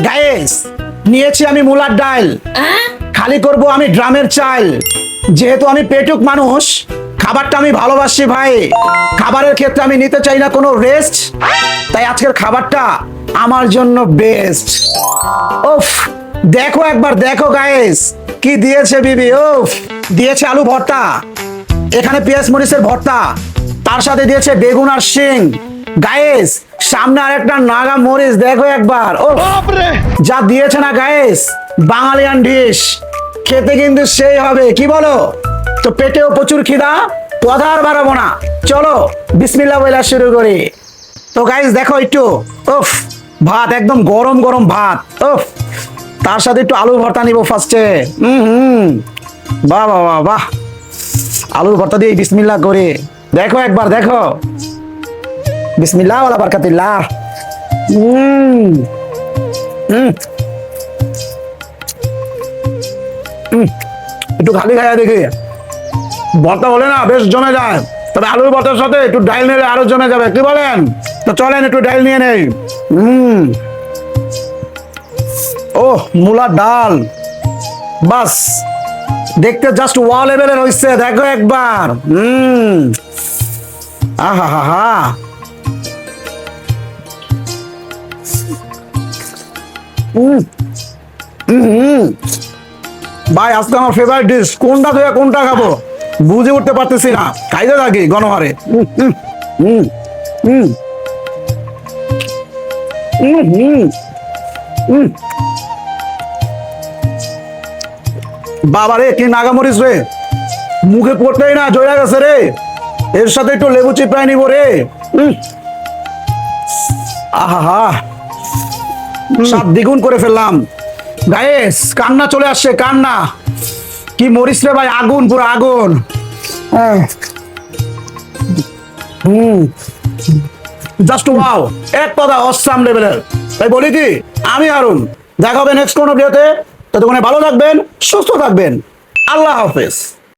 Guys, নিয়েছি আমি মুলার ডাল, খালি করব আমি ড্রামের চাল। যেহেতু আমি পেটুক মানুষ, খাবারটা আমি ভালোবাসি ভাই। খাবারের ক্ষেত্রে আমি নিতে চাই না কোনো রেস্ট, তাই আজকের খাবারটা আমার জন্য বেস্ট। উফ, দেখো একবার দেখো গাইস, কি দিয়েছে বিবি। উফ, দিয়েছে আলু ভর্তা, এখানে পেঁয়াজ মরিচের ভর্তা, তার সাথে দিয়েছে বেগুন আর শিং। গাইস, সামনে আর একটা নাগা মরিচ, দেখো একবার। ও যা দিয়েছে না গাইস, বাঙালিয়ান ডিশ, খেতে কিন্তু সেই হবে, কি বলো? তো পেটেও প্রচুর খিদা, কথা আর বাড়াবো না, চলো বিসমিল্লাহ বলে শুরু করি। তো গাইস দেখো একটু, উফ, ভাত একদম গরম গরম ভাত। উফ, তার সাথে একটু আলু ভর্তা নিব ফার্স্টে। বাহ বাহ বাহ বাহ, আলুর ভর্তা দিয়ে বিসমিল্লাহ করে দেখো একবার, দেখো। বিসমিল্লাহ ওয়ালা বারাকাতুল্লাহ। একটু খালি খাইয়া দেখি, ভর্তা হলে না বেশ জমে যায়, তবে আলুর ভর্তার সাথে একটু ডাল নিলে আরো জমে যাবে, কি বলেন? তো চলেন একটু ডাল নিয়ে নেই। ও মূলা ডাল, বাস দেখতে জাস্ট ওয়াও লেভেলের হইছে, দেখো একবার। আহা হা হা, ভাই আজকে আমার ফেভারিট ডিশ, কোনটা থেকে কোনটা খাবো বুঝে উঠতে পারতেছি না, খাইতে থাকি গণহারে। বাবা রে, কি নাগামরিচ রে, মুখে পড়তেই না জয়া গেছে রে। এর সাথে একটু লেবু চিপড়াই নিব রে। আহা হা, স্বাদ দ্বিগুণ করে ফেললাম। গাইস, কান্না চলে আসছে, কান্না। কি মরিচ রে ভাই, আগুন, পুরো আগুন। জাস্ট ওয়াও, এক কথা অসাম লেভেলের। তাই বলি কি, আমি হারুন, দেখা হবে নেক্সট কোনো ভিডিওতে। ততক্ষণে ভালো থাকবেন, সুস্থ থাকবেন, আল্লাহ হাফেজ।